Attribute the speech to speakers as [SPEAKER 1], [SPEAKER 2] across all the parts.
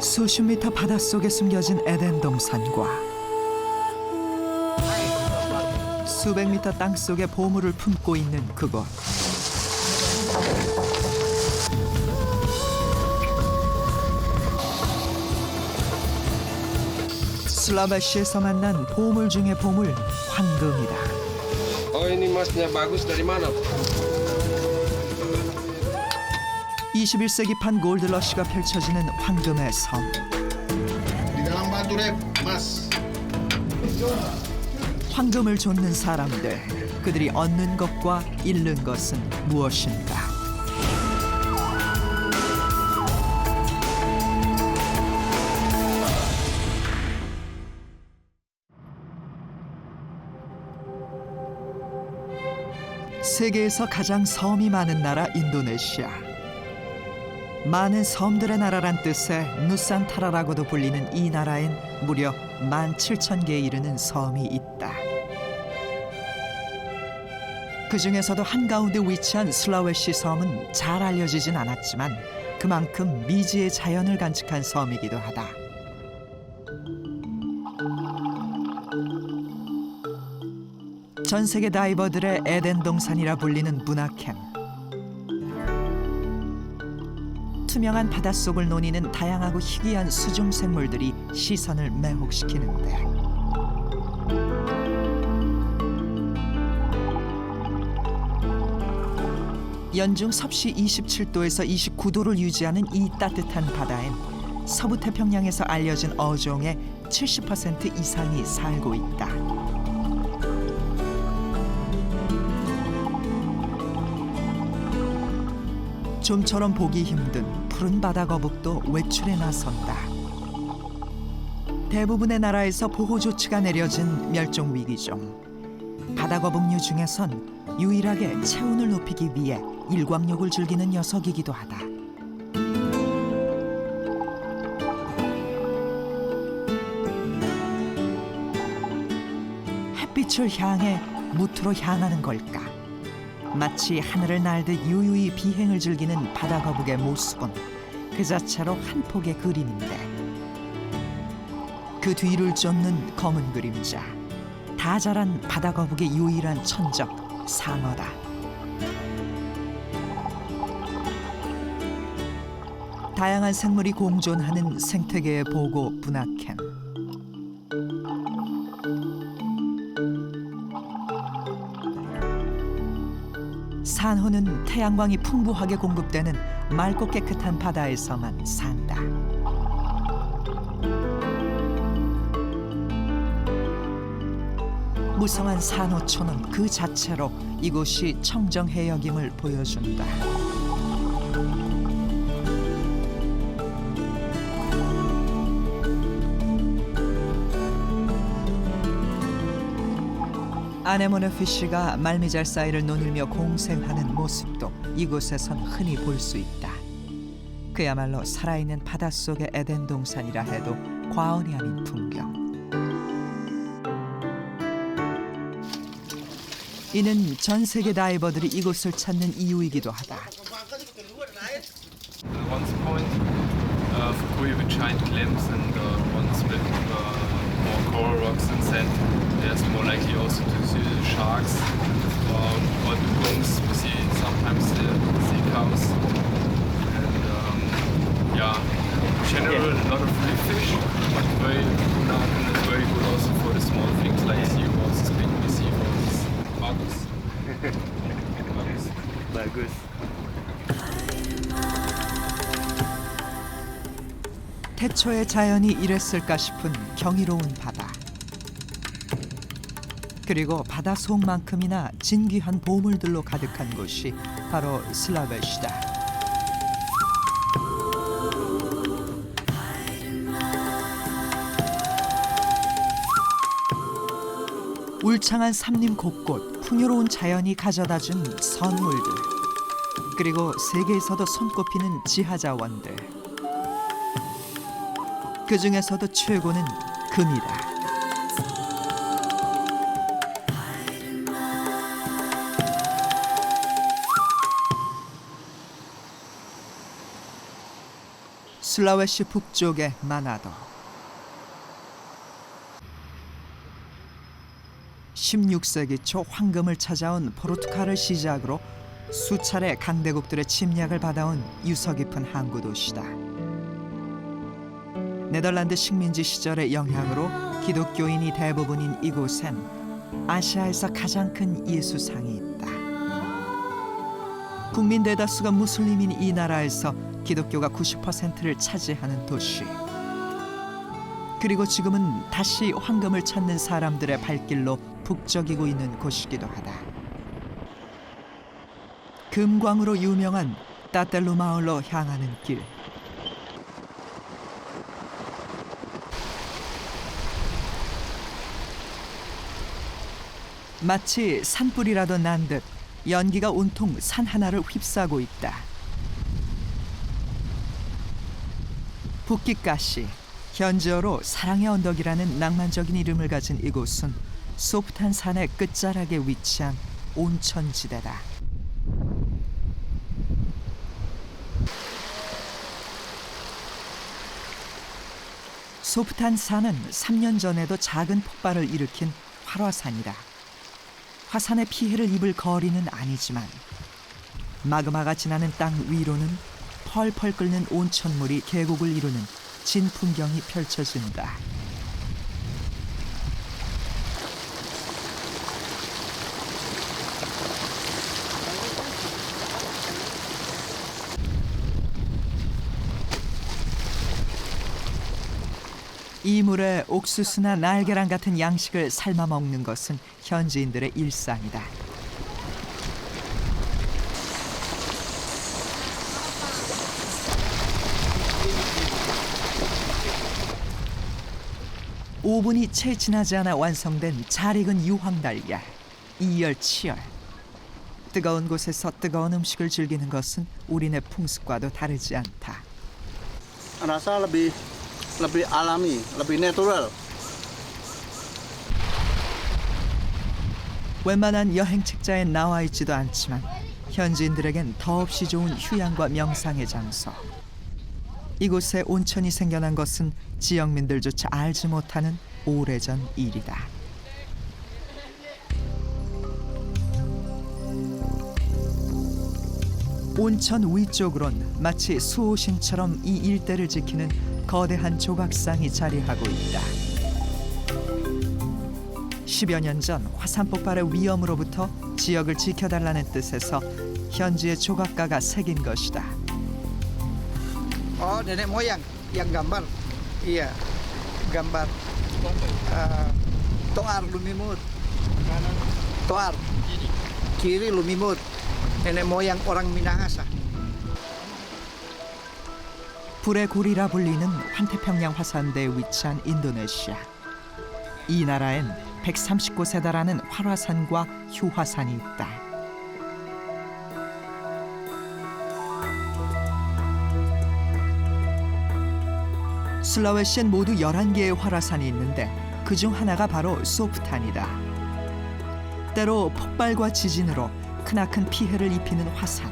[SPEAKER 1] 수십 미터 바닷속에 숨겨진 에덴 동산과 수백 미터 땅속에 보물을 품고 있는 그곳. 슬라베시에서 만난 보물 중의 보물, 황금이다.
[SPEAKER 2] Oh, ini emasnya bagus dari mana?
[SPEAKER 1] 21세기판 골드러시가 펼쳐지는 황금의 섬.
[SPEAKER 3] Di dalam batu rep, Mas.
[SPEAKER 1] 황금을 좇는 사람들, 그들이 얻는 것과 잃는 것은 무엇인가? 세계에서 가장 섬이 많은 나라 인도네시아. 많은 섬들의 나라란 뜻의 누산타라라고도 불리는 이 나라엔 무려 17,000개에 이르는 섬이 있다. 그 중에서도 한가운데 위치한 슬라웨시 섬은 잘 알려지진 않았지만 그만큼 미지의 자연을 간직한 섬이기도 하다. 전 세계 다이버들의 에덴 동산이라 불리는 부나켄. 투명한 바닷속을 노니는 다양하고 희귀한 수중 생물들이 시선을 매혹시키는데 연중 섭씨 27도에서 29도를 유지하는 이 따뜻한 바다엔 서부 태평양에서 알려진 어종의 70% 이상이 살고 있다. 좀처럼 보기 힘든 푸른 바다 거북도 외출에 나선다. 대부분의 나라에서 보호 조치가 내려진 멸종 위기종. 바다 거북류 중에선 유일하게 체온을 높이기 위해 일광욕을 즐기는 녀석이기도 하다. 햇빛을 향해 무트로 향하는 걸까? 마치 하늘을 날듯 유유히 비행을 즐기는 바다 거북의 모습은 그 자체로 한 폭의 그림인데 그 뒤를 쫓는 검은 그림자, 다 자란 바다 거북의 유일한 천적, 상어다. 다양한 생물이 공존하는 생태계의 보고 부나켄. 산호는 태양광이 풍부하게 공급되는 맑고 깨끗한 바다에서만 산다. 무성한 산호초는 그 자체로 이곳이 청정해역임을 보여준다. 아네모네 피쉬가 말미잘 사이를 논일며 공생하는 모습도 이곳에선 흔히 볼 수 있다. 그야말로 살아있는 바닷속의 에덴 동산이라 해도 과언이 아닌 풍경. 이는 전 세계 다이버들이 이곳을 찾는 이유이기도 하다.
[SPEAKER 4] One's point for with giant clams and ones with more coral rocks and sand. There's more likely also to see sharks or dugongs. We see sometimes sea cows and general a lot of reef fish. But Bunaken is very good also for the small things like seawalls, big seawalls, bagus.
[SPEAKER 5] Bagus.
[SPEAKER 1] 태초의 자연이 이랬을까 싶은 경이로운 바다. 그리고 바다 속만큼이나 진귀한 보물들로 가득한 곳이 바로 슬라베시다. 울창한 삼림 곳곳 풍요로운 자연이 가져다준 선물들, 그리고 세계에서도 손꼽히는 지하자원들. 그 중에서도 최고는 금이다. 술라웨시 북쪽의 마나도. 16세기 초 황금을 찾아온 포르투갈을 시작으로 수차례 강대국들의 침략을 받아온 유서 깊은 항구 도시다. 네덜란드 식민지 시절의 영향으로 기독교인이 대부분인 이곳엔 아시아에서 가장 큰 예수상이 있다. 국민 대다수가 무슬림인 이 나라에서 기독교가 90%를 차지하는 도시. 그리고 지금은 다시 황금을 찾는 사람들의 발길로 북적이고 있는 곳이기도 하다. 금광으로 유명한 따텔루 마을로 향하는 길. 마치 산불이라도 난 듯 연기가 온통 산 하나를 휩싸고 있다. 북기가시, 현지어로 사랑의 언덕이라는 낭만적인 이름을 가진 이곳은 소프탄 산의 끝자락에 위치한 온천지대다. 소프탄 산은 3년 전에도 작은 폭발을 일으킨 활화산이다. 화산의 피해를 입을 거리는 아니지만 마그마가 지나는 땅 위로는 펄펄 끓는 온천물이 계곡을 이루는 진풍경이 펼쳐진다. 이 물에 옥수수나 날계란 같은 양식을 삶아 먹는 것은 현지인들의 일상이다. (5분이) 채 지나지 않아 완성된 잘 익은 유황달걀, 이열치열. 뜨거운 곳에서 뜨거운 음식을 즐기는 것은 우리네 풍습과도 다르지 않다.
[SPEAKER 5] Rasa lebih alami, lebih natural.
[SPEAKER 1] 웬만한 여행 책자에 나와 있지도 않지만 현지인들에겐 더없이 좋은 휴양과 명상의 장소. 이곳에 온천이 생겨난 것은 지역민들조차 알지 못하는 오래전 일이다. 온천 위쪽으론 마치 수호신처럼 이 일대를 지키는 거대한 조각상이 자리하고 있다. 10여 년 전 화산 폭발의 위험으로부터 지역을 지켜달라는 뜻에서 현지의 조각가가 새긴 것이다.
[SPEAKER 6] Oh, nenek moyang yang gambar. Iya, gambar. Toar Lumimut. Toar. Kiri Lumimut. Nenek moyang orang Minahasa.
[SPEAKER 1] 불의 고리라 불리는 환태평양 화산대에 위치한 인도네시아. 이 나라엔 130곳에 달하는 활화산과 휴화산이 있다. 슬라웨시엔 모두 11개의 활화산이 있는데 그중 하나가 바로 소프탄이다. 때로 폭발과 지진으로 크나큰 피해를 입히는 화산.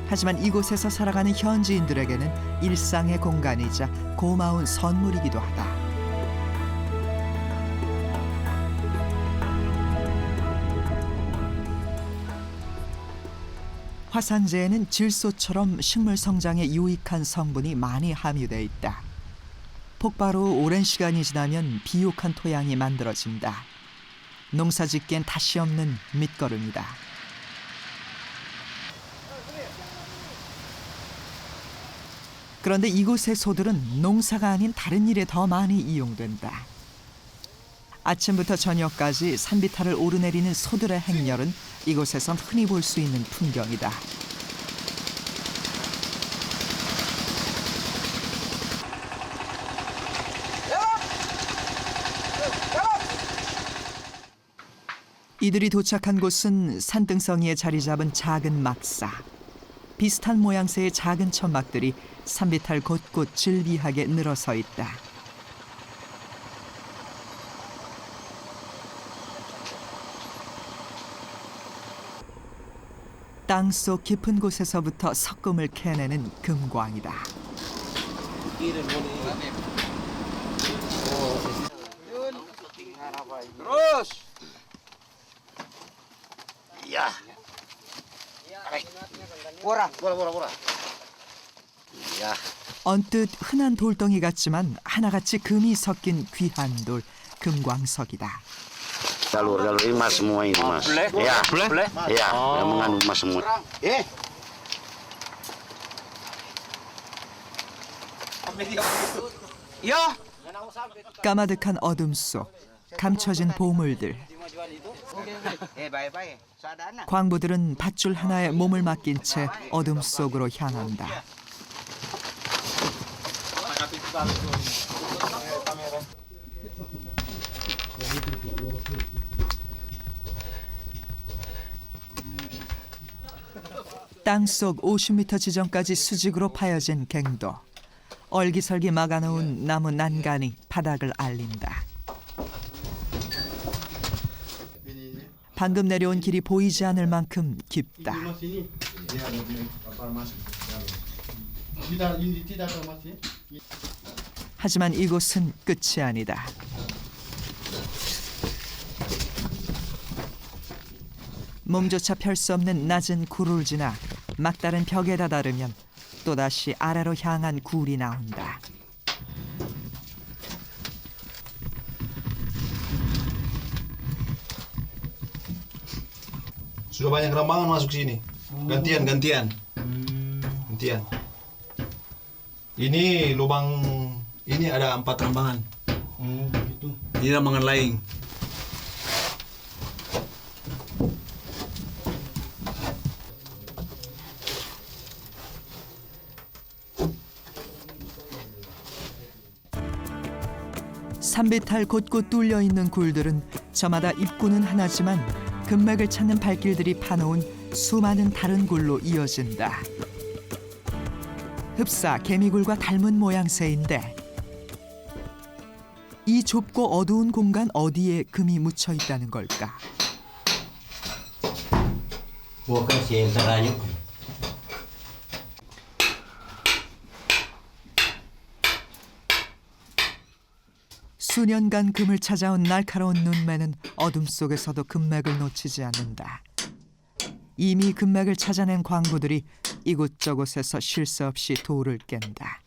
[SPEAKER 1] 하지만 이곳에서 살아가는 현지인들에게는 일상의 공간이자 고마운 선물이기도 하다. 화산재에는 질소처럼 식물 성장에 유익한 성분이 많이 함유되어 있다. 폭발 후 오랜 시간이 지나면 비옥한 토양이 만들어진다. 농사 짓기엔 다시 없는 밑거름이다. 그런데 이곳의 소들은 농사가 아닌 다른 일에 더 많이 이용된다. 아침부터 저녁까지 산비탈을 오르내리는 소들의 행렬은 이곳에선 흔히 볼 수 있는 풍경이다. 이들이 도착한 곳은 산등성이에 자리 잡은 작은 막사. 비슷한 모양새의 작은 천막들이 산비탈 곳곳 질비하게 늘어서 있다. 땅속 깊은 곳에서부터 석금을 캐내는 금광이다.
[SPEAKER 2] Terus.
[SPEAKER 3] Ya.
[SPEAKER 6] 보라.
[SPEAKER 3] Bola. Ya.
[SPEAKER 1] 언뜻 흔한 돌덩이 같지만 하나같이 금이 섞인 귀한 돌, 금광석이다.
[SPEAKER 7] Jalur emas semua ini mas. Ya, ya, yang mengandung emas semua.
[SPEAKER 1] 까마득한 어둠 속 감춰진 보물들. 광부들은 밧줄 하나에 몸을 맡긴 채 어둠 속으로 향한다. 땅속 50m 지점까지 수직으로 파여진 갱도. 얼기설기 막아놓은 나무 난간이 바닥을 알린다. 방금 내려온 길이 보이지 않을 만큼 깊다. 하지만 이곳은 끝이 아니다. 몸조차 펼 수 없는 낮은 굴을 지나 막다른 벽에 다다르면 또다시 아래로 향한 굴이 나온다.
[SPEAKER 3] Sudah banyak rambangan masuk sini. Gantian. Ini lubang ini ada 4 rambangan. Ini rambangan lain.
[SPEAKER 1] 산비탈 곳곳 뚫려 있는 굴들은 저마다 입구는 하나지만 금맥을 찾는 발길들이 파놓은 수많은 다른 굴로 이어진다. 흡사 개미굴과 닮은 모양새인데 이 좁고 어두운 공간 어디에 금이 묻혀 있다는 걸까?
[SPEAKER 7] Bukan sih entaranya.
[SPEAKER 1] 수년간 금을 찾아온 날카로운 눈매는 어둠 속에서도 금맥을 놓치지 않는다. 이미 금맥을 찾아낸 광부들이 이곳저곳에서 쉴 새 없이 돌을 깬다.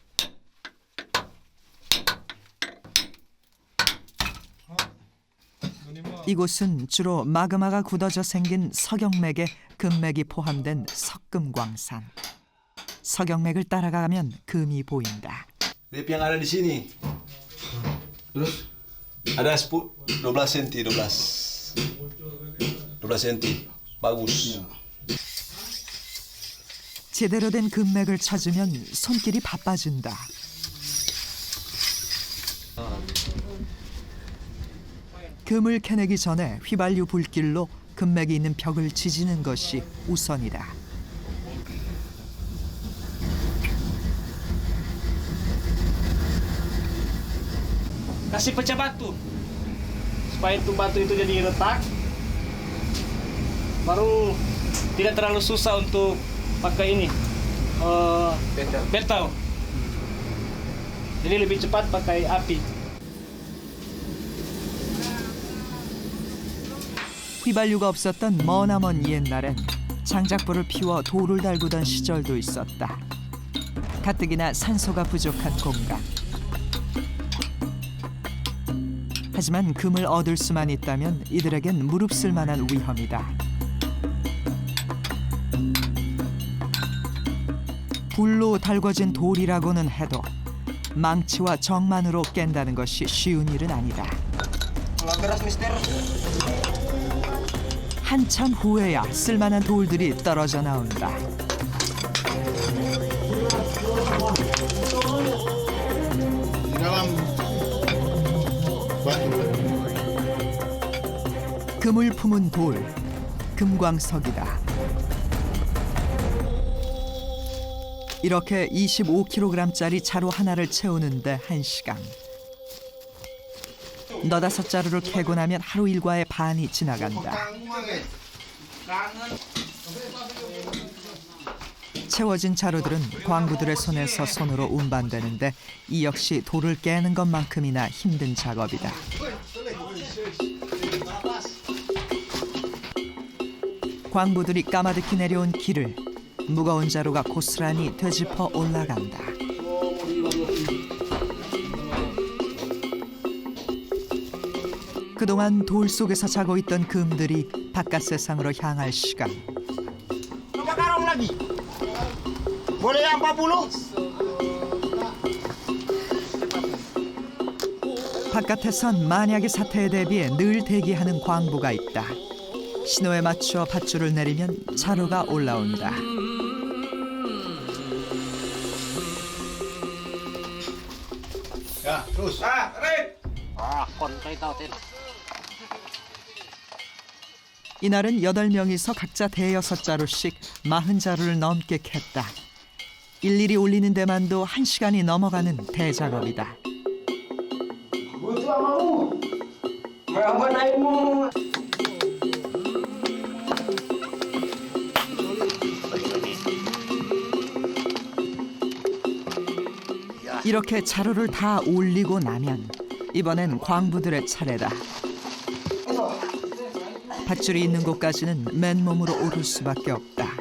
[SPEAKER 1] 이곳은 주로 마그마가 굳어져 생긴 석영맥에 금맥이 포함된 석금광산. 석영맥을 따라가면 금이 보인다.
[SPEAKER 3] Rip yang ada di sini. Terus ada 12 cm, 12 cm. Bagus.
[SPEAKER 1] 제대로 된 금맥을 찾으면 손길이 바빠진다. 금을 캐내기 전에 휘발유 불길로 금맥이 있는 벽을 지지는 것이 우선이다.
[SPEAKER 8] Kasih pecah batu supaya itu batu itu jadi retak, baru tidak terlalu susah untuk pakai ini betal, jadi lebih cepat pakai api.
[SPEAKER 1] 휘발유가 없었던 머나먼 옛날엔 장작불을 피워 돌을 달구던 시절도 있었다. 가뜩이나 산소가 부족한 공간. 하지만 금을 얻을 수만 있다면 이들에겐 무릅쓸 만한 위험이다. 불로 달궈진 돌이라고는 해도 망치와 정만으로 깬다는 것이 쉬운 일은 아니다. 한참 후에야 쓸만한 돌들이 떨어져 나온다.
[SPEAKER 3] Di dalam batu.
[SPEAKER 1] 금을 품은 돌, 금광석이다. 이렇게 25kg짜리 자루 하나를 채우는데 1시간. 너다섯 자루를 캐고 나면 하루 일과의 반이 지나간다. 채워진 자루들은 광부들의 손에서 손으로 운반되는데 이 역시 돌을 깨는 것만큼이나 힘든 작업이다. 광부들이 까마득히 내려온 길을 무거운 자루가 고스란히 되짚어 올라간다. 그동안 돌 속에서 자고 있던 금들이 바깥 세상으로 향할 시간. 바깥에선 만약의 사태에 대비해 늘 대기하는 광부가 있다. 신호에 맞춰 밧줄을 내리면 자루가 올라온다.
[SPEAKER 3] Ya, terus.
[SPEAKER 1] 이날은 8명이서 각자 대여섯 자루씩 40자루를 넘게 캤다. 일일이 올리는 데만도 1시간이 넘어가는 대작업이다. 이렇게 자루를 다 올리고 나면 이번엔 광부들의 차례다. 밧줄이 있는 곳까지는 맨몸으로 오를 수밖에 없다.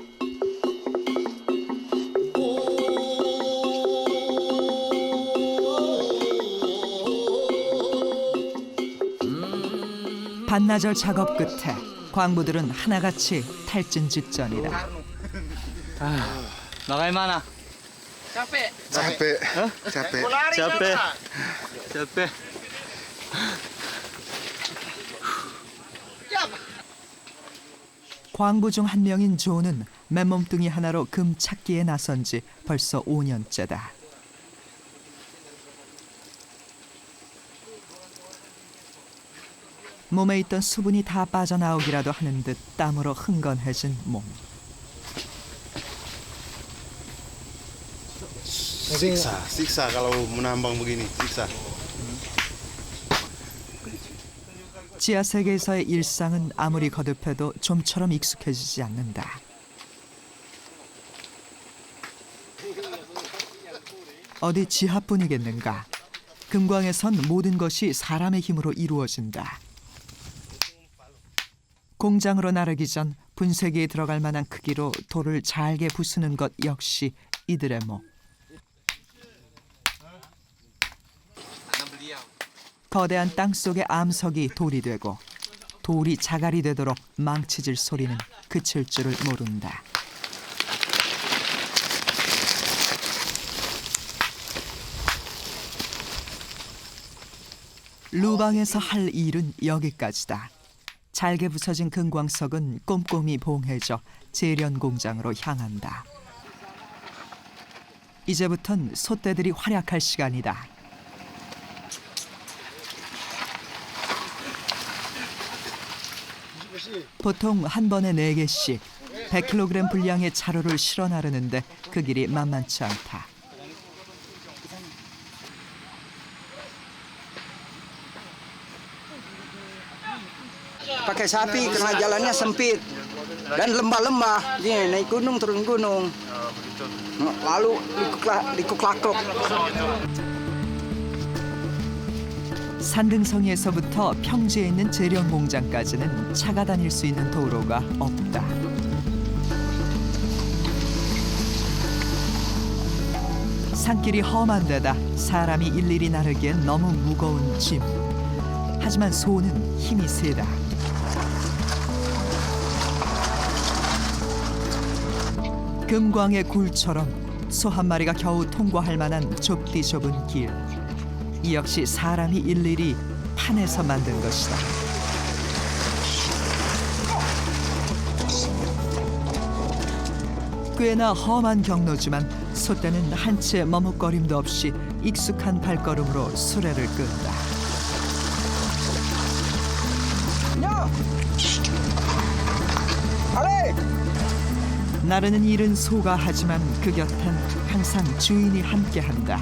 [SPEAKER 1] 반나절 작업 끝에 광부들은 하나같이 탈진 직전이다.
[SPEAKER 8] Bagaimana?
[SPEAKER 3] Capek.
[SPEAKER 8] Capek.
[SPEAKER 1] 광부 중 한 명인 조는 맨몸뚱이 하나로 금 찾기에 나선 지 벌써 5년째다. 몸에 있던 수분이 다 빠져나오기라도 하는 듯 땀으로 흥건해진 몸.
[SPEAKER 3] Siksa kalau menambang begini, siksa.
[SPEAKER 1] 지하 세계에서의 일상은 아무리 거듭해도 좀처럼 익숙해지지 않는다. 어디 지하뿐이겠는가? 금광에선 모든 것이 사람의 힘으로 이루어진다. 공장으로 나르기 전 분쇄기에 들어갈 만한 크기로 돌을 잘게 부수는 것 역시 이들의 목. 거대한 땅 속의 암석이 돌이 되고 돌이 자갈이 되도록 망치질 소리는 그칠 줄을 모른다. 루방에서 할 일은 여기까지다. 잘게 부서진 금광석은 꼼꼼히 봉해져 제련 공장으로 향한다. 이제부턴 솥대들이 활약할 시간이다. 보통 한 번에 4개씩 100kg 분량의 자루를 실어 나르는데 그 길이 만만치 않다.
[SPEAKER 6] Pakai sapi karena jalannya sempit dan lembah-lembah. Dia naik gunung turun gunung. Lalu likuk-lakuk.
[SPEAKER 1] 산등성이에서부터 평지에 있는 제련 공장까지는 차가 다닐 수 있는 도로가 없다. 산길이 험한 데다 사람이 일일이 나르기엔 너무 무거운 짐. 하지만 소는 힘이 세다. 금광의 굴처럼 소 한 마리가 겨우 통과할 만한 좁디 좁은 길. 이 역시 사람이 일일이 판에서 만든 것이다. 꽤나 험한 경로지만 소떼는 한 채 머뭇거림도 없이 익숙한 발걸음으로 수레를 끈다. 나르는 일은 소가 하지만 그 곁엔 항상 주인이 함께한다.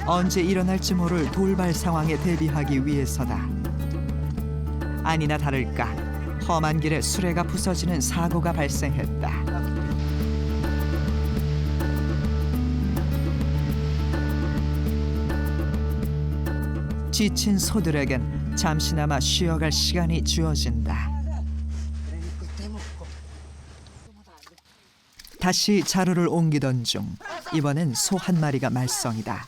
[SPEAKER 1] 언제 일어날지 모를 돌발 상황에 대비하기 위해서다. 아니나 다를까 험한 길에 수레가 부서지는 사고가 발생했다. 지친 소들에겐 잠시나마 쉬어갈 시간이 주어진다. 다시 자루를 옮기던 중 이번엔 소 한 마리가 말썽이다.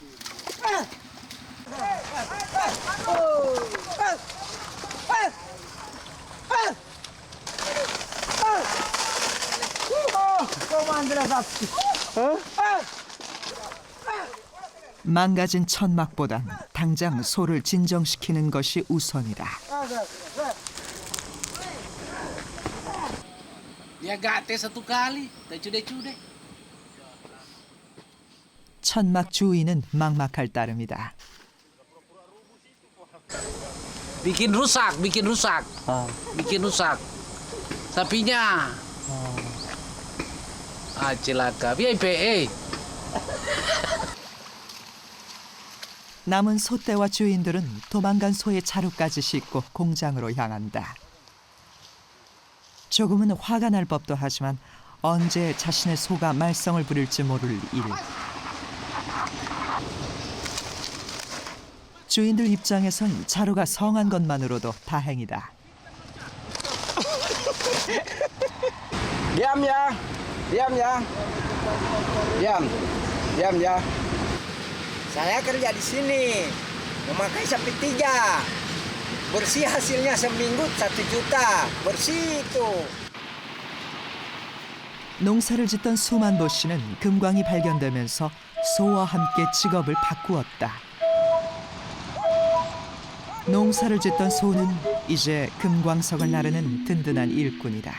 [SPEAKER 1] 망가진 천막보단 당장 소를 진정시키는 것이 우선이다. 천막 주인은 막막할 따름이다.
[SPEAKER 9] bikin rusak, sapinya. Celaka, VIP.
[SPEAKER 1] 남은 소떼와 주인들은 도망간 소의 자루까지 싣고 공장으로 향한다. 조금은 화가 날 법도 하지만 언제 자신의 소가 말썽을 부릴지 모를 일. 주인들 입장에선 자루가 성한 것만으로도 다행이다.
[SPEAKER 6] Diam ya. Diam ya. Diam ya. Saya kerja di sini. Memakai sapi 3. Bersih hasilnya seminggu 1 juta. Bersih itu.
[SPEAKER 1] 농사를 짓던 수만보 씨는 금광이 발견되면서 소와 함께 직업을 바꾸었다. 농사를 짓던 소는 이제 금광석을 나르는 든든한 일꾼이다.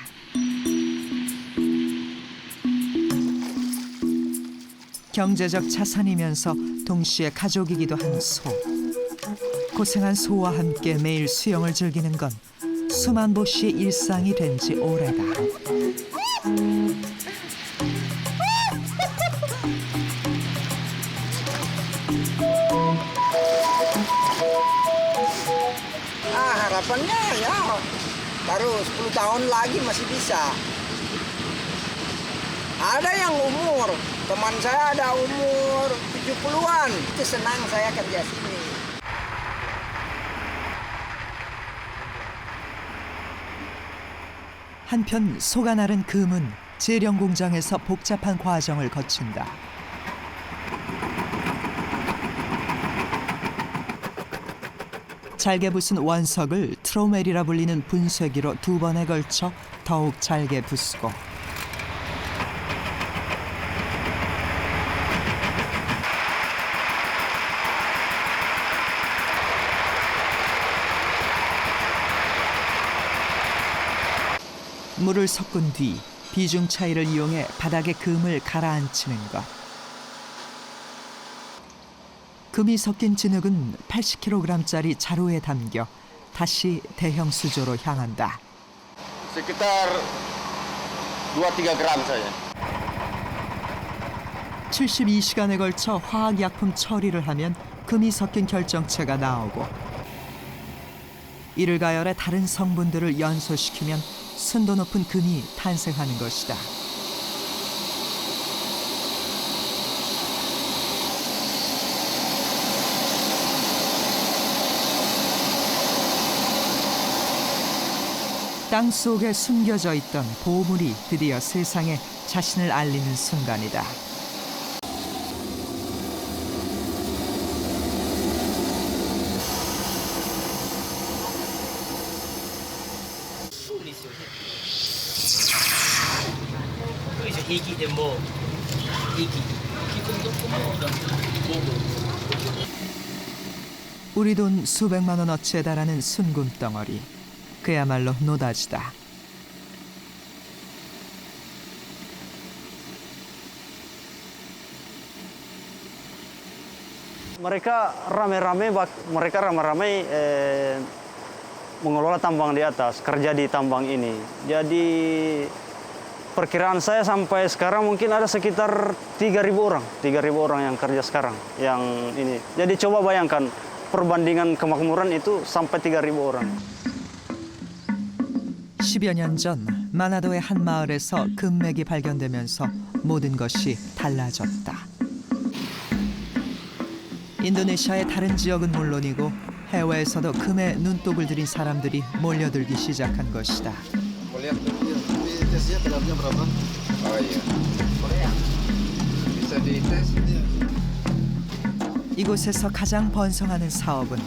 [SPEAKER 1] 경제적 자산이면서 동시에 가족이기도 한 소. 고생한 소와 함께 매일 수영을 즐기는 건 수만보 씨의 일상이 된 지 오래다.
[SPEAKER 6] Harapannya ya baru 10 tahun lagi masih bisa. Ada yang umur, teman saya ada umur 70-an. Itu senang saya kerja sini.
[SPEAKER 1] 한편 소가 나른 금은 재령 공장에서 복잡한 과정을 거친다. 잘게 부순 원석을 트로멜이라 불리는 분쇄기로 2번에 걸쳐 더욱 잘게 부수고 물을 섞은 뒤 비중 차이를 이용해 바닥에 금을 가라앉히는 것. 금이 섞인 진흙은 80kg짜리 자루에 담겨 다시 대형 수조로 향한다.
[SPEAKER 7] Sekitar 2-3 gram saja.
[SPEAKER 1] 72시간에 걸쳐 화학약품 처리를 하면 금이 섞인 결정체가 나오고 이를 가열해 다른 성분들을 연소시키면 순도 높은 금이 탄생하는 것이다. 땅 속에 숨겨져 있던 보물이 드디어 세상에 자신을 알리는 순간이다. 우리 돈 수백만 원어치에 달하는 순금 덩어리. 그야말로 노다지다.
[SPEAKER 5] Mereka ramai-ramai mengelola tambang di atas, kerja di tambang ini. Jadi perkiraan saya sampai sekarang mungkin ada sekitar 3.000 orang yang kerja sekarang yang ini. Jadi coba bayangkan perbandingan kemakmuran itu sampai 3.000 orang.
[SPEAKER 1] 10여 년 전 마나도의 한 마을에서 금맥이 발견되면서 모든 것이 달라졌다. 인도네시아의 다른 지역은 물론이고 해외에서도 금에 눈독을 들인 사람들이 몰려들기 시작한 것이다.
[SPEAKER 2] Mau lihat tuh.
[SPEAKER 3] Tesnya dalamnya berapa?
[SPEAKER 2] Oh iya. Bisa dites.
[SPEAKER 1] 이곳에서 가장 번성하는 사업은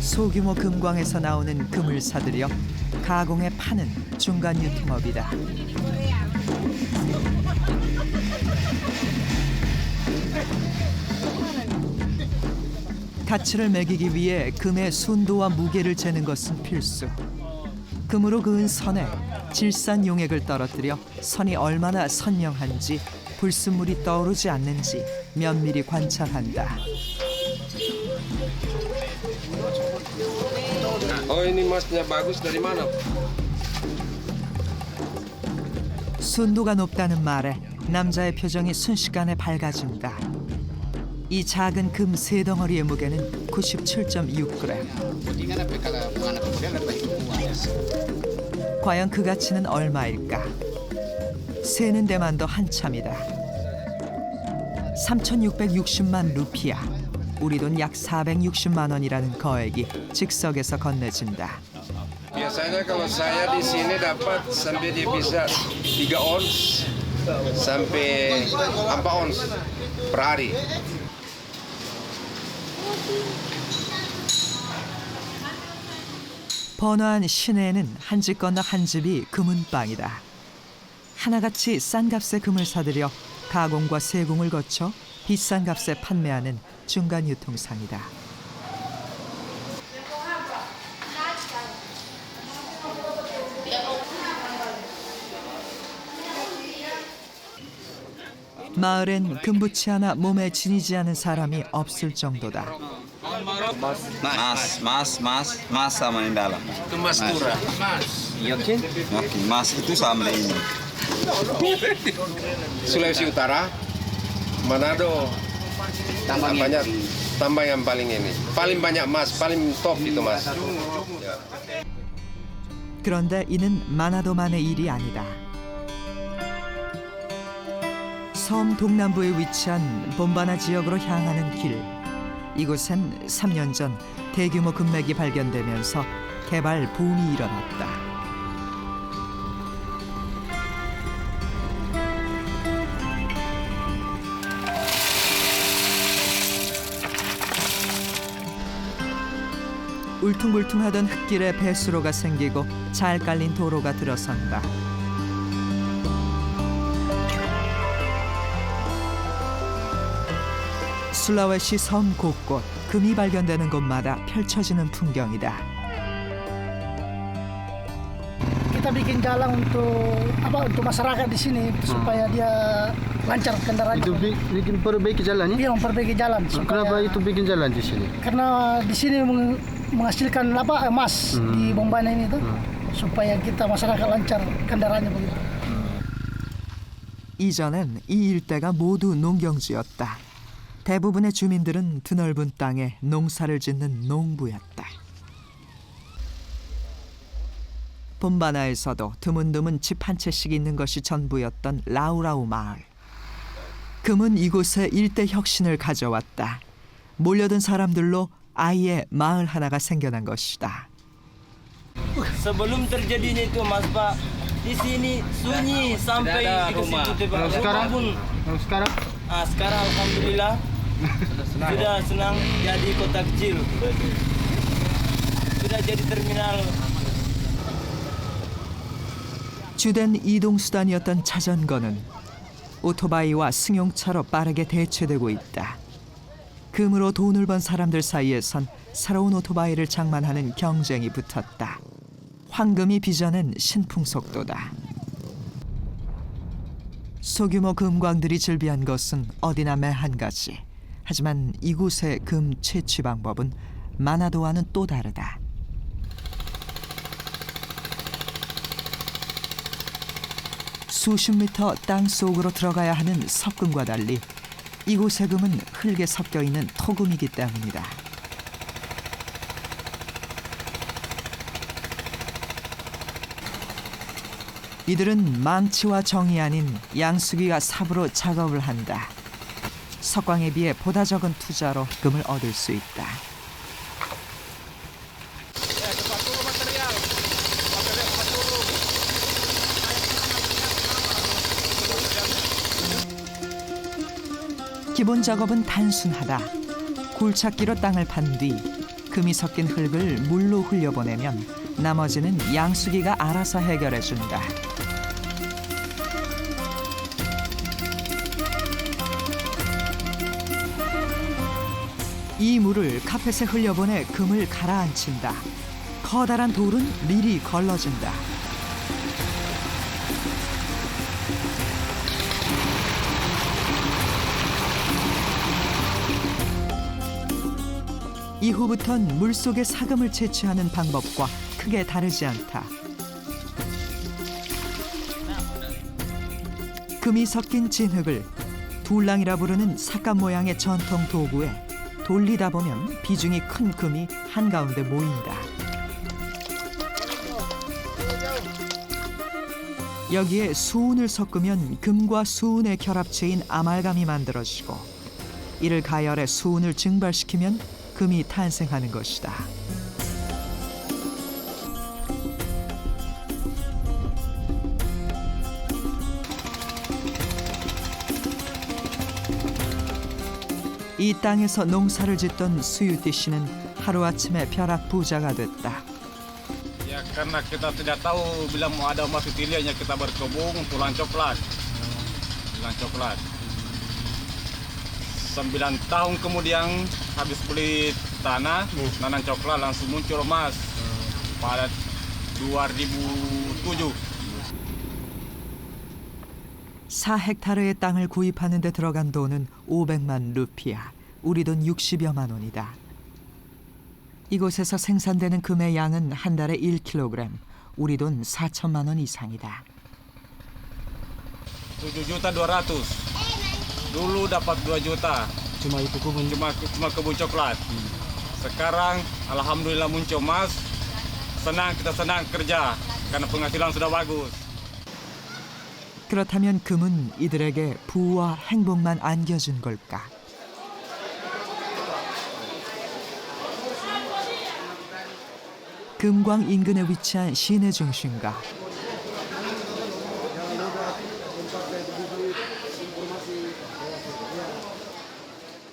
[SPEAKER 1] 소규모 금광에서 나오는 금을 사들여 가공해 파는 중간 유통업이다. 가치를 매기기 위해 금의 순도와 무게를 재는 것은 필수. 금으로 그은 선에 질산 용액을 떨어뜨려 선이 얼마나 선명한지 불순물이 떠오르지 않는지 면밀히 관찰한다.
[SPEAKER 2] Oh ini emasnya bagus dari mana?
[SPEAKER 1] 순도가 높다는 말에 남자의 표정이 순식간에 밝아진다. 이 작은 금 세 덩어리의 무게는 97.6g. 과연 그 가치는 얼마일까? 세는 데만도 한참이다. 3,660만 루피아, 우리 돈 약 460만 원이라는 거액이 즉석에서 건네진다.
[SPEAKER 2] Biasanya kalau saya di sini dapat sampai dia bisa 3 ons sampai 4 ons per hari.
[SPEAKER 1] 번화한 시내에는 한 집 건너 한 집이 금은방이다. 하나같이 싼 값에 금을 사들여 가공과 세공을 거쳐 비싼 값에 판매하는 중간 유통상이다. 마을엔 금붙이 하나 몸에 지니지 않은 사람이 없을 정도다.
[SPEAKER 3] Mas sama yang dalam.
[SPEAKER 2] Itu emas murah.
[SPEAKER 3] Yakin, mas itu sama ini.
[SPEAKER 2] Sulawesi Utara, Manado, tambah yang paling ini. Paling banyak emas, paling top itu mas.
[SPEAKER 1] 그런데 이는 마나도만의 일이 아니다. 섬 동남부에 위치한 봄바나 지역으로 향하는 길. 이곳엔 3년 전 대규모 금맥이 발견되면서 개발 붐이 일어났다. 울퉁불퉁하던 흙길에 배수로가 생기고 잘 깔린 도로가 들어선다. 술라웨시 섬 곳곳 금이 발견되는 곳마다 펼쳐지는 풍경이다.
[SPEAKER 10] Kita bikin jalan untuk masyarakat di sini supaya dia lancar kendaraannya.
[SPEAKER 3] Itu bikin perbaiki jalan ya?
[SPEAKER 10] Iya, memperbaiki jalan.
[SPEAKER 3] Kenapa itu bikin jalan di sini?
[SPEAKER 10] Karena di sini menghasilkan emas di Bombana ini tuh supaya kita masyarakat lancar kendaraannya begitu.
[SPEAKER 1] 이전엔 이 일대가 모두 농경지였다. 대부분의 주민들은 드넓은 땅에 농사를 짓는 농부였다. 봄바나에서도 드문드문 집 한 채씩 있는 것이 전부였던 라우라우 마을. 금은 이곳에 일대 혁신을 가져왔다. 몰려든 사람들로 아예 마을 하나가 생겨난 것이다.
[SPEAKER 8] Sebelum terjadinya itu Mas Pak, di sini sunyi sampai ke situ Pak.
[SPEAKER 3] Sekarang?
[SPEAKER 8] Sekarang alhamdulillah sudah senang jadi kota kecil. Sudah jadi terminal.
[SPEAKER 1] 주된 이동수단이었던 자전거는 오토바이와 승용차로 빠르게 대체되고 있다. 금으로 돈을 번 사람들 사이에선 새로운 오토바이를 장만하는 경쟁이 붙었다. 황금이 빚어낸 신풍속도다. 소규모 금광들이 즐비한 것은 어디나 매 한 가지. 하지만 이곳의 금 채취 방법은 마나도와는 또 다르다. 수십 미터 땅 속으로 들어가야 하는 석금과 달리 이곳의 금은 흙에 섞여 있는 토금이기 때문이다. 이들은 망치와 정이 아닌 양수기와 삽으로 작업을 한다. 석광에 비해 보다 적은 투자로 금을 얻을 수 있다. 기본 작업은 단순하다. 굴착기로 땅을 판 뒤 금이 섞인 흙을 물로 흘려보내면 나머지는 양수기가 알아서 해결해준다. 이 물을 카펫에 흘려보내 금을 가라앉힌다. 커다란 돌은 미리 걸러준다. 이후부턴 물속에 사금을 채취하는 방법과 크게 다르지 않다. 금이 섞인 진흙을 둘랑이라 부르는 삭감 모양의 전통 도구에 돌리다 보면 비중이 큰 금이 한가운데 모인다. 여기에 수은을 섞으면 금과 수은의 결합체인 아말감이 만들어지고 이를 가열해 수은을 증발시키면 금이 탄생하는 것이다. 이 땅에서 농사를 짓던 수유띠 씨는 하루아침에 벼락 부자가 됐다.
[SPEAKER 11] Ya karena kita tidak tahu bila mau ada emas utilianya kita berkebun tulang coklat. Tulang coklat. 9 tahun kemudian habis beli tanah, nanam coklat langsung muncul emas pada 2007.
[SPEAKER 1] 4헥타르의 땅을 구입하는 데 들어간 돈은 500만 루피아, 우리 돈 60여만 원이다. 이곳에서 생산되는 금의 양은 한 달에 1kg, 우리 돈 4천만 원 이상이다.
[SPEAKER 11] 7.200.000. Dulu dapat 2 juta. Cuma itu kebun? Cuma kebun coklat. Sekarang alhamdulillah muncul emas. Kita senang kerja karena penghasilan sudah bagus.
[SPEAKER 1] 그렇다면 금은 이들에게 부와 행복만 안겨준 걸까? 금광 인근에 위치한 시내 중심가.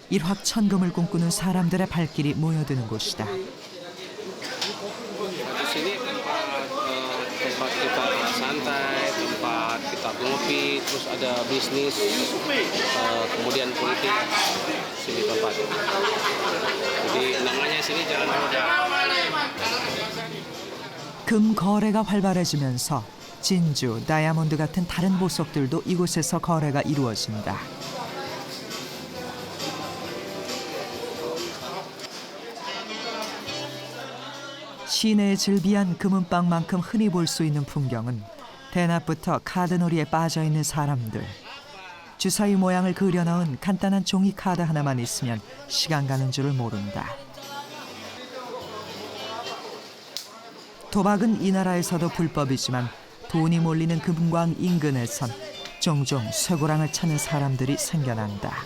[SPEAKER 1] 일확천금을 꿈꾸는 사람들의 발길이 모여드는 곳이다.
[SPEAKER 12] Di sini tempat kita santai, tempat kita ngopi, terus ada bisnis, kemudian politik. Sini tempat. Jadi namanya sini Jalan Roda.
[SPEAKER 1] 금 거래가 활발해지면서 진주, 다이아몬드 같은 다른 보석들도 이곳에서 거래가 이루어진다. 시내의 즐비한 금은방만큼 흔히 볼 수 있는 풍경은 대낮부터 카드놀이에 빠져있는 사람들. 주사위 모양을 그려넣은 간단한 종이 카드 하나만 있으면 시간 가는 줄을 모른다. 도박은 이 나라에서도 불법이지만 돈이 몰리는 금광 인근에선 종종 쇠고랑을 찾는 사람들이 생겨난다.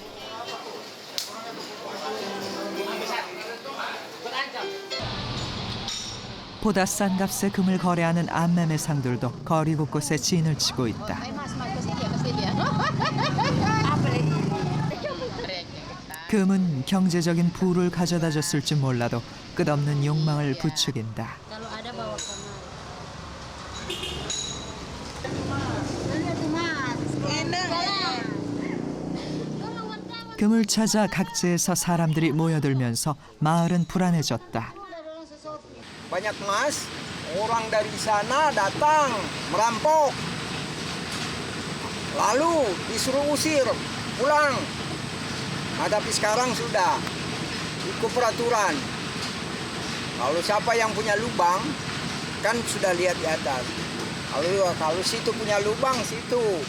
[SPEAKER 1] 보다 싼 값에 금을 거래하는 암매매상들도 거리 곳곳에 진을 치고 있다. 금은 경제적인 부를 가져다 줬을지 몰라도 끝없는 욕망을 부추긴다. 금을 찾아 각지에서 사람들이 모여들면서 마을은 불안해졌다.
[SPEAKER 6] Banyak emas, orang dari sana datang merampok. Lalu disuruh usir pulang. Nah, tapi sekarang sudah ikut peraturan. Kalau siapa yang punya lubang, kan sudah lihat di atas. Kalau situ punya lubang, situ.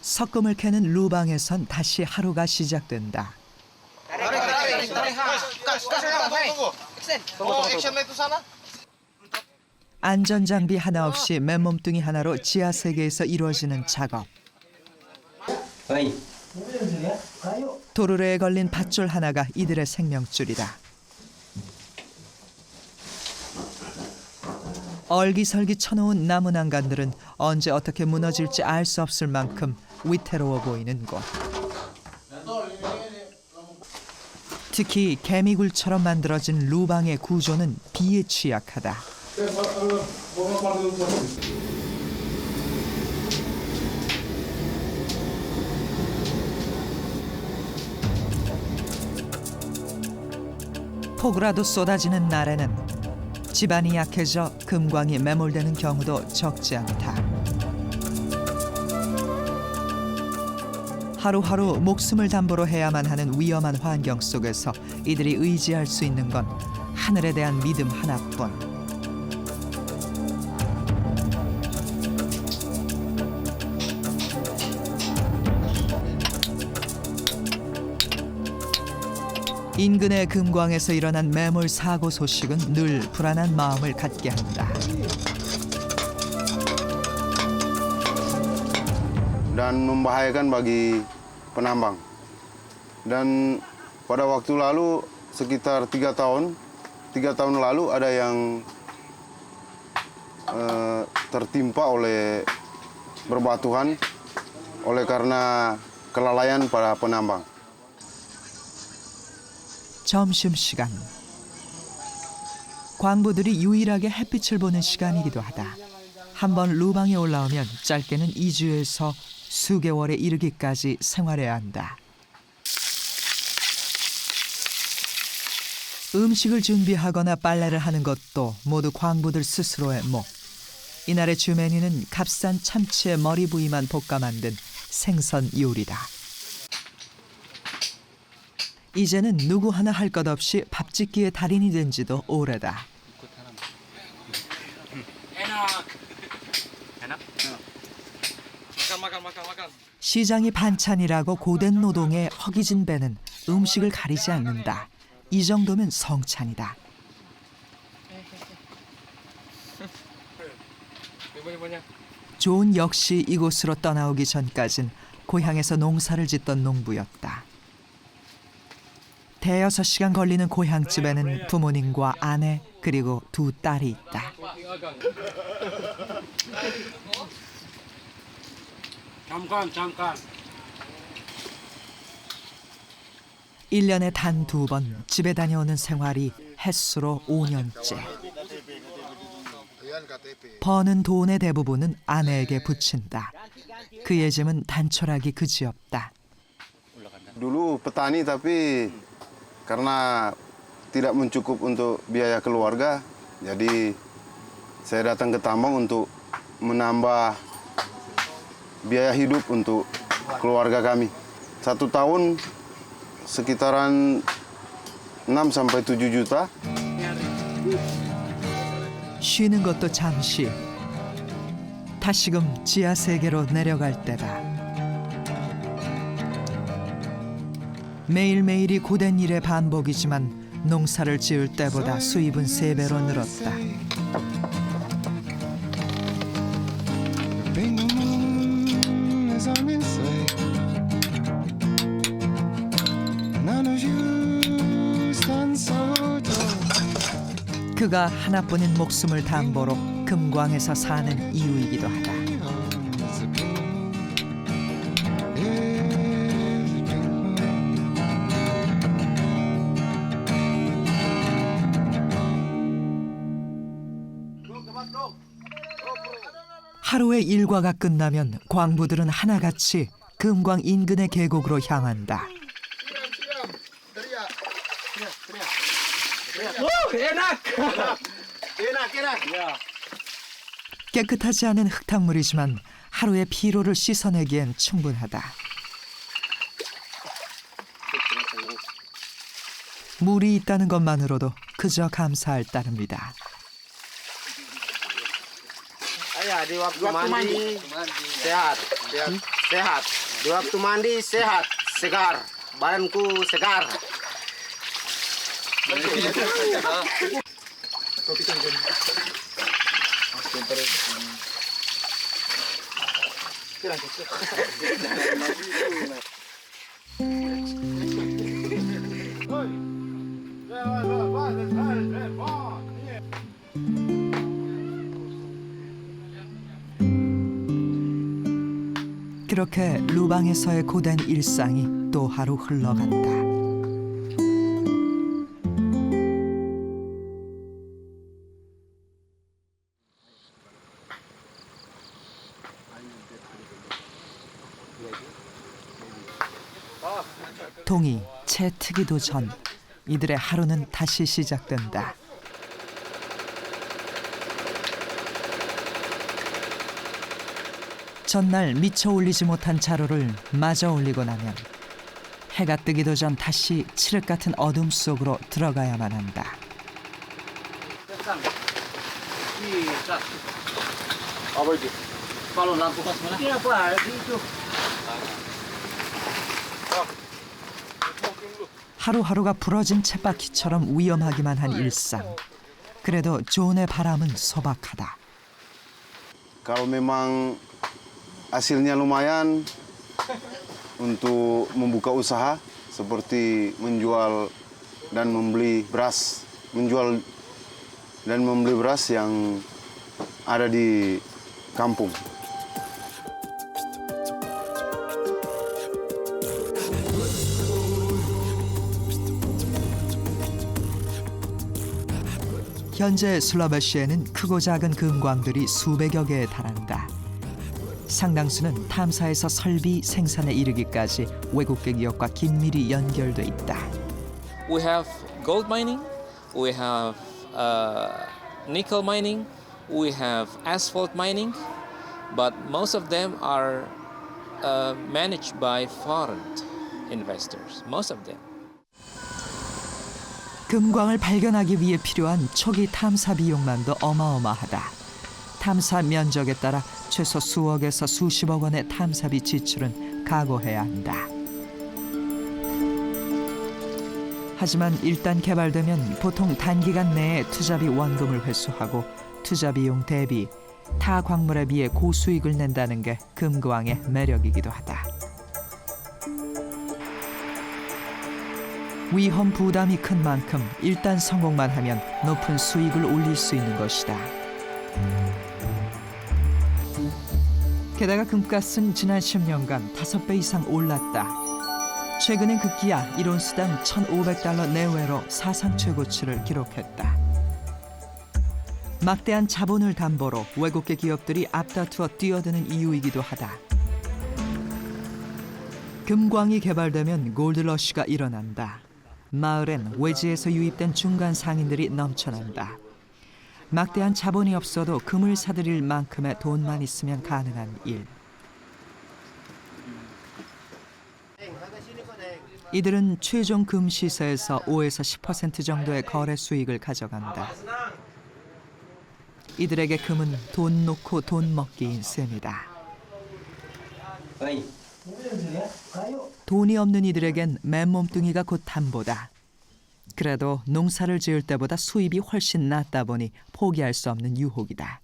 [SPEAKER 1] 석금을 캐는 루방에선 다시 하루가 시작된다. 안전장비 하나 없이 맨몸뚱이 하나로 지하 세계에서 이루어지는 작업. 도르래에 걸린 밧줄 하나가 이들의 생명줄이다. 얼기설기 쳐놓은 나무 난간들은 언제 어떻게 무너질지 알 수 없을 만큼 위태로워 보이는 곳. 특히 개미굴처럼 만들어진 루방의 구조는 비에 취약하다. 폭우라도 쏟아지는 날에는 집안이 약해져 금광이 매몰되는 경우도 적지 않다. 하루하루 목숨을 담보로 해야만 하는 위험한 환경 속에서 이들이 의지할 수 있는 건 하늘에 대한 믿음 하나뿐. 인근의 금광에서 일어난 매몰 사고 소식은 늘 불안한 마음을 갖게 한다.
[SPEAKER 13] Dan membahayakan bagi penambang. Dan pada waktu lalu sekitar 3 tahun lalu ada yang tertimpa oleh berbatuhan oleh karena kelalaian para penambang.
[SPEAKER 1] 점심시간. 광부들이 유일하게 햇빛을 보는 시간이기도 하다. 한번 루방에 올라오면 짧게는 2주에서 수개월에 이르기까지 생활해야 한다. 음식을 준비하거나 빨래를 하는 것도 모두 광부들 스스로의 목. 이날의 주메뉴는 값싼 참치의 머리 부위만 볶아 만든 생선 요리다. 이제는 누구 하나 할 것 없이 밥짓기의 달인이 된 지도 오래다. 시장이 반찬이라고 고된 노동에 허기진 배는 음식을 가리지 않는다. 이 정도면 성찬이다. 존 역시 이곳으로 떠나오기 전까진 고향에서 농사를 짓던 농부였다. 대여섯 시간 걸리는 고향집에는 부모님과 아내 그리고 2 딸이 있다.
[SPEAKER 11] 잠깐.
[SPEAKER 1] 1년에 단 2번 집에 다녀오는 생활이 햇수로 5년째. 버는 돈의 대부분은 아내에게 붙인다. 그의 짐은 단촐하기 그지없다.
[SPEAKER 13] Dulu petani tapi karena tidak mencukup untuk biaya keluarga, jadi saya datang ke tambang untuk menambah biaya hidup untuk keluarga kami. 1 tahun sekitaran 6-7 juta.
[SPEAKER 1] 쉬는 것도 잠시. 다시금 지하 세계로 내려갈 때다. 매일매일이 고된 일의 반복이지만 농사를 지을 때보다 수입은 3배로 늘었다. 그가 하나뿐인 목숨을 담보로 금광에서 사는 이유이기도 하다. 하루의 일과가 끝나면 광부들은 하나같이 금광 인근의 계곡으로 향한다. 깨끗하지 않은 흙탕물이지만 하루의 피로를 씻어내기엔 충분하다. 물이 있다는 것만으로도 그저 감사할 따름이다.
[SPEAKER 14] Di waktu mandi sehat. Di waktu mandi sehat, segar. Badanku segar.
[SPEAKER 1] 그렇게 루방에서의 고된 일상이 또 하루 흘러간다. 동이 채 트기도 전 이들의 하루는 다시 시작된다. 전날 미처 올리지 못한 자루를 마저 올리고 나면 해가 뜨기도 전 다시 칠흑 같은 어둠 속으로 들어가야만 한다. 하루하루가 부러진 쳇바퀴처럼 위험하기만 한 일상. 그래도 존의 바람은 소박하다.
[SPEAKER 13] Kalau memang hasilnya lumayan untuk membuka usaha seperti menjual dan membeli beras, menjual dan membeli beras yang ada di kampung.
[SPEAKER 1] 현재 슬라베시에는 크고 작은 금광들이 수백여 개에 달한다. 상당수는 탐사에서 설비 생산에 이르기까지 외국계 기업과 긴밀히 연결돼 있다.
[SPEAKER 15] We have gold mining, we have nickel mining, we have asphalt mining, but most of them are managed by foreign investors. Most of them.
[SPEAKER 1] 금광을 발견하기 위해 필요한 초기 탐사 비용만도 어마어마하다. 탐사 면적에 따라 최소 수억에서 수십억 원의 탐사비 지출은 각오해야 한다. 하지만 일단 개발되면 보통 단기간 내에 투자비 원금을 회수하고 투자 비용 대비 타 광물에 비해 고수익을 낸다는 게 금광의 매력이기도 하다. 위험 부담이 큰 만큼 일단 성공만 하면 높은 수익을 올릴 수 있는 것이다. 게다가 금값은 지난 10년간 5배 이상 올랐다. 최근엔 급기야 1온스당 $1,500 내외로 사상 최고치를 기록했다. 막대한 자본을 담보로 외국계 기업들이 앞다투어 뛰어드는 이유이기도 하다. 금광이 개발되면 골드러시가 일어난다. 마을엔 외지에서 유입된 중간 상인들이 넘쳐난다. 막대한 자본이 없어도 금을 사들일 만큼의 돈만 있으면 가능한 일. 이들은 최종 금 시세에서 5에서 10% 정도의 거래 수익을 가져간다. 이들에게 금은 돈 놓고 돈 먹기인 셈이다. 돈이 없는 이들에겐 맨몸뚱이가 곧 담보다. 그래도 농사를 지을 때보다 수입이 훨씬 낮다 보니 포기할 수 없는 유혹이다.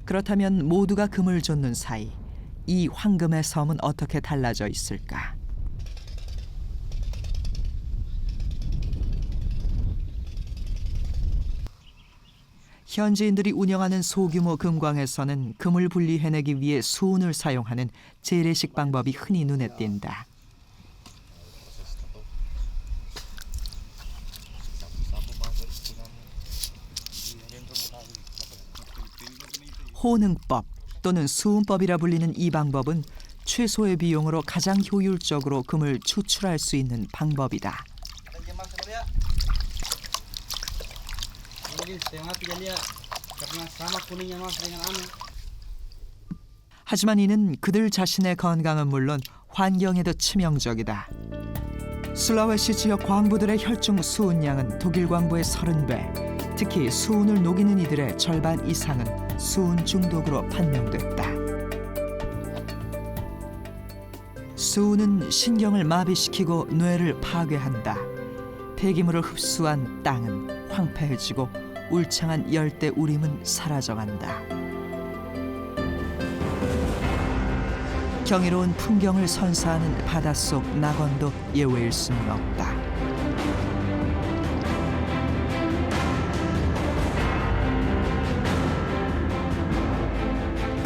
[SPEAKER 1] 그렇다면 모두가 금을 좇는 사이 이 황금의 섬은 어떻게 달라져 있을까? 현지인들이 운영하는 소규모 금광에서는 금을 분리해내기 위해 수은을 사용하는 재래식 방법이 흔히 눈에 띈다. 호능법 또는 수은법이라 불리는 이 방법은 최소의 비용으로 가장 효율적으로 금을 추출할 수 있는 방법이다. 하지만 이는 그들 자신의 건강은 물론 환경에도 치명적이다. 슬라웨시 지역 광부들의 혈중 수은량은 독일 광부의 30배, 특히 수은을 녹이는 이들의 절반 이상은 수은 중독으로 판명됐다. 수은은 신경을 마비시키고 뇌를 파괴한다. 폐기물을 흡수한 땅은 황폐해지고 울창한 열대 우림은 사라져간다. 경이로운 풍경을 선사하는 바닷속 낙원도 예외일 수는 없다.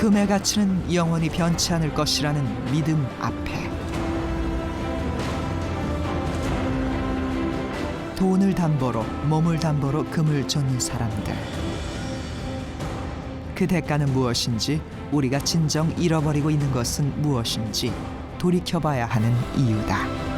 [SPEAKER 1] 금의 가치는 영원히 변치 않을 것이라는 믿음 앞에 돈을 담보로, 몸을 담보로 금을 줬는 사람들. 그 대가는 무엇인지, 우리가 진정 잃어버리고 있는 것은 무엇인지 돌이켜봐야 하는 이유다.